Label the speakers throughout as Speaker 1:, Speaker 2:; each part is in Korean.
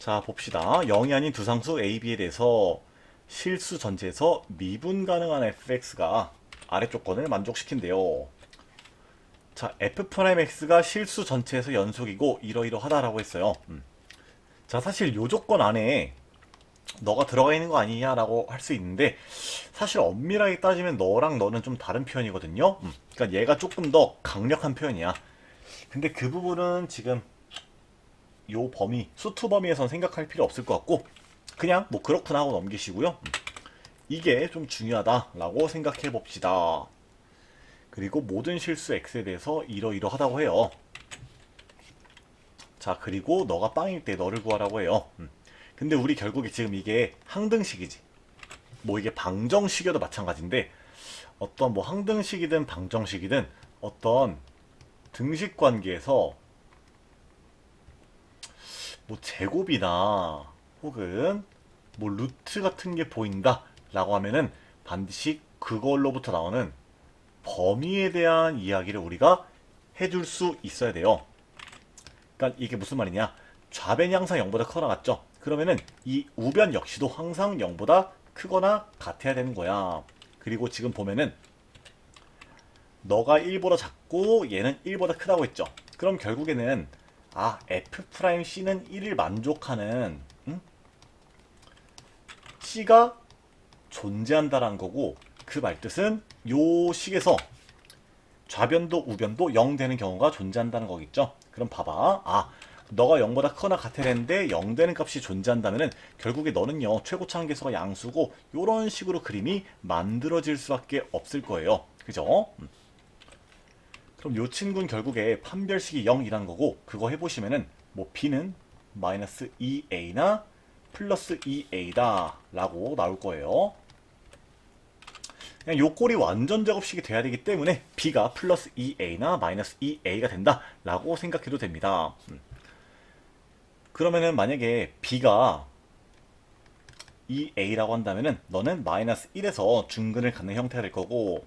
Speaker 1: 자, 봅시다. 0이 아닌 두 상수 A, B에 대해서 실수 전체에서 미분 가능한 fx가 아래쪽 건을 만족시킨대요. 자, f'x가 실수 전체에서 연속이고 이러이러하다라고 했어요. 자, 사실 요 조건 안에 너가 들어가 있는 거 아니냐라고 할 수 있는데 사실 엄밀하게 따지면 너랑 너는 좀 다른 표현이거든요. 그러니까 얘가 조금 더 강력한 표현이야. 근데 그 부분은 지금 요 범위, 수투 범위에선 생각할 필요 없을 것 같고 그냥 뭐 그렇구나 하고 넘기시고요. 이게 좀 중요하다라고 생각해 봅시다. 그리고 모든 실수 x에 대해서 이러이러하다고 해요. 자, 그리고 너가 빵일 때 너를 구하라고 해요. 근데 우리 결국에 지금 이게 항등식이지. 뭐 이게 방정식이어도 마찬가지인데 어떤 뭐 항등식이든 방정식이든 어떤 등식 관계에서 뭐 제곱이나 혹은 뭐 루트 같은 게 보인다 라고 하면은 반드시 그걸로부터 나오는 범위에 대한 이야기를 우리가 해줄 수 있어야 돼요. 그러니까 이게 무슨 말이냐, 좌변이 항상 0보다 크거나 같죠. 그러면은 이 우변 역시도 항상 0보다 크거나 같아야 되는 거야. 그리고 지금 보면은 너가 1보다 작고 얘는 1보다 크다고 했죠. 그럼 결국에는 f'C는 1을 만족하는 C가 존재한다라는 거고, 그 말뜻은 요 식에서 좌변도 우변도 0 되는 경우가 존재한다는 거겠죠. 그럼 봐봐. 너가 0보다 크거나 같아야 되는데 0 되는 값이 존재한다면은 결국에 너는요 최고차 한계수가 양수고 요런 식으로 그림이 만들어질 수밖에 없을 거예요. 그죠? 그럼 요 친구는 결국에 판별식이 0이라는 거고, 그거 해보시면은 뭐 b는 마이너스 2a나 플러스 2a다 라고 나올 거예요. 그냥 요 꼴이 완전 작업식이 돼야 되기 때문에 b가 플러스 2a나 마이너스 2a가 된다 라고 생각해도 됩니다. 그러면은 만약에 b가 2a라고 한다면은 너는 마이너스 1에서 중근을 갖는 형태가 될 거고,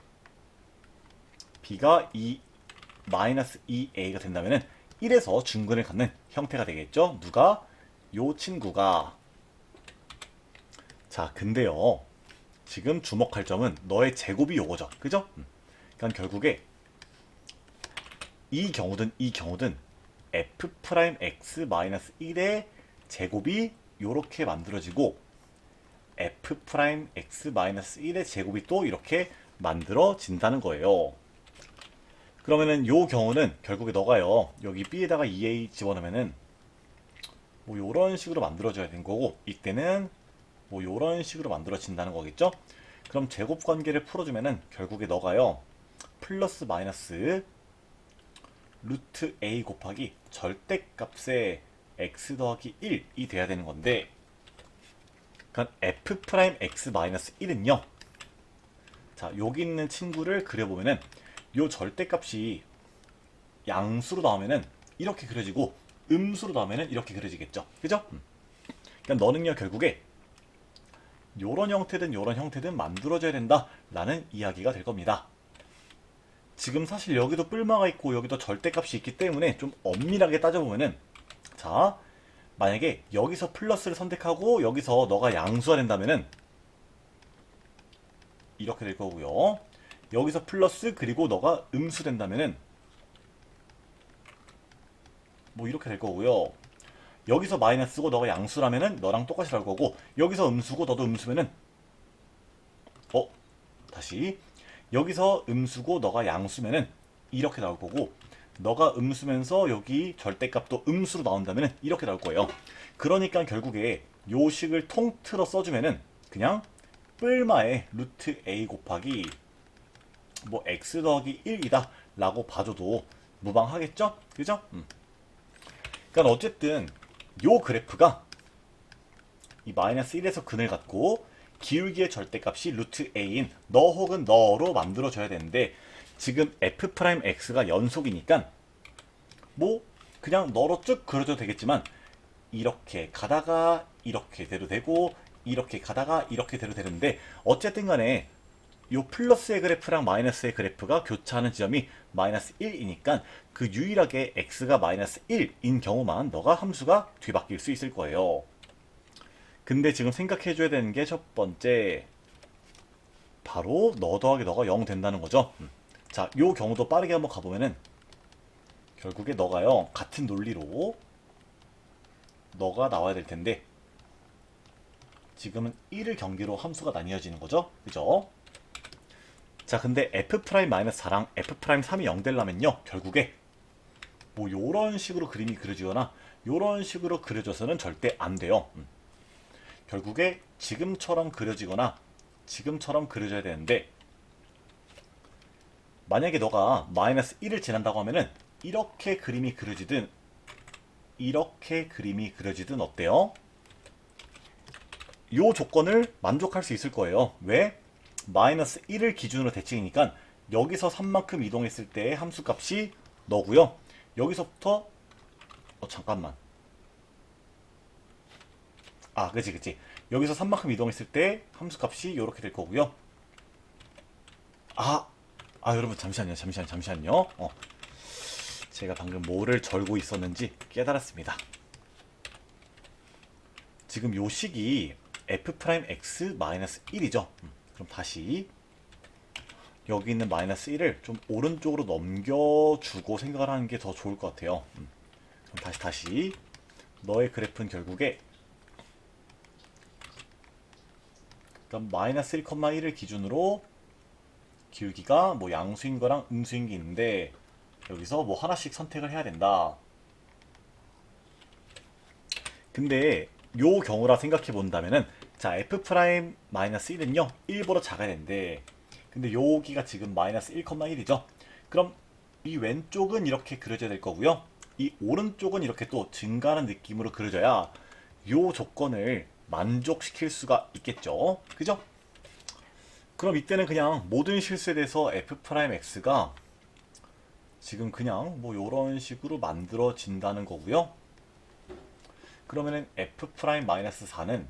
Speaker 1: b가 마이너스 2a가 된다면은 1에서 중근을 갖는 형태가 되겠죠. 누가? 요 친구가. 자, 근데요 지금 주목할 점은 너의 제곱이 요거죠. 그죠? 그러니까 결국에 이 경우든 f'x-1의 제곱이 요렇게 만들어지고 f'x-1의 제곱이 또 이렇게 만들어진다는 거예요. 그러면은 요 경우는 결국에 너가요 여기 b에다가 2a 집어넣으면은 뭐 요런 식으로 만들어져야 되는 거고, 이때는 뭐 요런 식으로 만들어진다는 거겠죠. 그럼 제곱 관계를 풀어주면은 결국에 너가요 플러스 마이너스 루트 a 곱하기 절대값의 x 더하기 1이 돼야 되는 건데, 그러니까 f'x-1은요 자, 여기 있는 친구를 그려보면은 요 절대값이 양수로 나오면은 이렇게 그려지고 음수로 나오면은 이렇게 그려지겠죠. 그죠? 그러니까 너는요 결국에 요런 형태든 만들어져야 된다 라는 이야기가 될 겁니다. 지금 사실 여기도 뿔마가 있고 여기도 절대값이 있기 때문에 좀 엄밀하게 따져보면은, 자, 만약에 여기서 플러스를 선택하고 여기서 너가 양수가 된다면은 이렇게 될 거고요. 여기서 플러스 그리고 너가 음수 된다면은 뭐 이렇게 될 거고요. 여기서 마이너스고 너가 양수라면은 너랑 똑같이 나올 거고, 여기서 음수고 너도 음수면은 다시 여기서 음수고 너가 양수면은 이렇게 나올 거고, 너가 음수면서 여기 절대값도 음수로 나온다면은 이렇게 나올 거예요. 그러니까 결국에 요 식을 통틀어 써주면은 그냥 뿔마의 루트 a 곱하기 뭐 x 더하기 1이다 라고 봐줘도 무방하겠죠? 그죠? 그러니까 어쨌든 요 그래프가 이 마이너스 1에서 근을 갖고 기울기의 절대값이 루트 a인 너 혹은 너로 만들어져야 되는데, 지금 f'x가 연속이니까 뭐 그냥 너로 쭉 그려도 되겠지만 이렇게 가다가 이렇게 돼도 되고 이렇게 가다가 이렇게 돼도 되는데, 어쨌든 간에 요 플러스의 그래프랑 마이너스의 그래프가 교차하는 지점이 마이너스 1이니까 그 유일하게 x가 마이너스 1인 경우만 너가 함수가 뒤바뀔 수 있을 거예요. 근데 지금 생각해줘야 되는 게 첫 번째, 바로 너 더하기 너가 0 된다는 거죠. 자, 요 경우도 빠르게 한번 가보면은 결국에 너가요, 같은 논리로 너가 나와야 될 텐데 지금은 1을 경계로 함수가 나뉘어지는 거죠. 그죠? 자, 근데 f'-4랑 f'3이 0 되려면요, 결국에 뭐 요런 식으로 그림이 그려지거나 요런 식으로 그려져서는 절대 안 돼요. 결국에 지금처럼 그려지거나 지금처럼 그려져야 되는데, 만약에 너가 마이너스 1을 지난다고 하면은 이렇게 그림이 그려지든 이렇게 그림이 그려지든 어때요? 요 조건을 만족할 수 있을 거예요. 왜? 마이너스 1을 기준으로 대칭이니까 여기서 3만큼 이동했을 때의 함수값이 너고요. 여기서부터 잠깐만. 아, 그치. 여기서 3만큼 이동했을 때 함수값이 이렇게 될 거고요. 여러분 잠시만요. 제가 방금 뭐를 절고 있었는지 깨달았습니다. 지금 요 식이 f'(x-1이죠. 그럼 다시 여기 있는 마이너스 1을 좀 오른쪽으로 넘겨주고 생각을 하는 게 더 좋을 것 같아요. 그럼 다시 너의 그래프는 결국에, 그러니까 마이너스 1,1을 기준으로 기울기가 뭐 양수인 거랑 음수인 게 있는데 여기서 뭐 하나씩 선택을 해야 된다. 근데 요 경우라 생각해 본다면은, 자, f'-1은요 1보다 작아야 되는데, 근데 여기가 지금 마이너스 1,1이죠. 그럼 이 왼쪽은 이렇게 그려져야 될 거고요, 이 오른쪽은 이렇게 또 증가하는 느낌으로 그려져야 요 조건을 만족시킬 수가 있겠죠. 그죠? 그럼 이때는 그냥 모든 실수에 대해서 f'(x가) 지금 그냥 뭐 요런 식으로 만들어진다는 거고요. 그러면은 f'-4는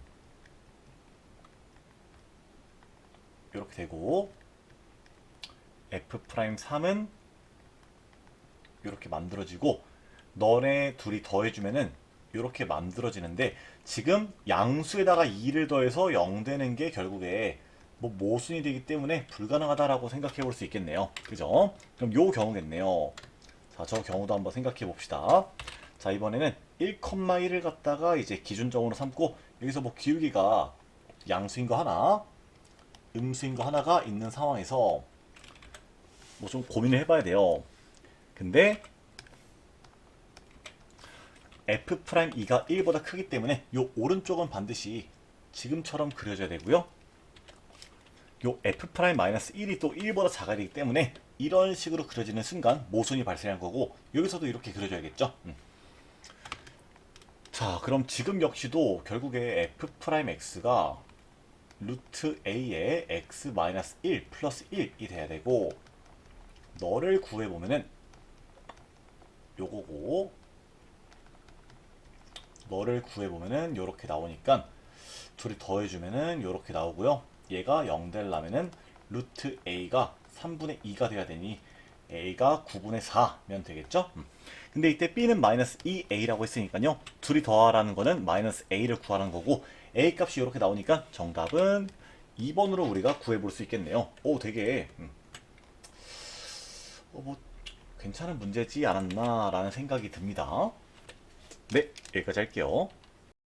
Speaker 1: 이렇게 되고 f'3은 이렇게 만들어지고 너네 둘이 더해주면은 이렇게 만들어지는데, 지금 양수에다가 2를 더해서 0 되는 게 결국에 뭐 모순이 되기 때문에 불가능하다라고 생각해 볼 수 있겠네요. 그죠? 그럼 요 경우겠네요. 자, 저 경우도 한번 생각해 봅시다. 자, 이번에는 1,1을 갖다가 이제 기준점으로 삼고 여기서 뭐 기울기가 양수인 거 하나, 음수인 거 하나가 있는 상황에서 뭐 좀 고민을 해봐야 돼요. 근데 f'2가 1보다 크기 때문에 요 오른쪽은 반드시 지금처럼 그려져야 되고요. 요 f'-1이 또 1보다 작아야 되기 때문에 이런 식으로 그려지는 순간 모순이 발생한 거고, 여기서도 이렇게 그려줘야겠죠. 자, 그럼 지금 역시도 결국에 f'-x가 루트 a의 x-1 플러스 1이 돼야 되고, 너를 구해보면은 요거고, 너를 구해보면은 요렇게 나오니까 둘이 더해주면은 요렇게 나오고요. 얘가 0 되려면은 루트 a가 3분의 2가 돼야 되니 a가 9분의 4면 되겠죠? 근데 이때 b는 마이너스 2a라고 했으니까요, 둘이 더하라는 거는 마이너스 a를 구하라는 거고, a 값이 이렇게 나오니까 정답은 2번으로 우리가 구해볼 수 있겠네요. 오, 되게 뭐 괜찮은 문제지 않았나 라는 생각이 듭니다. 네, 여기까지 할게요.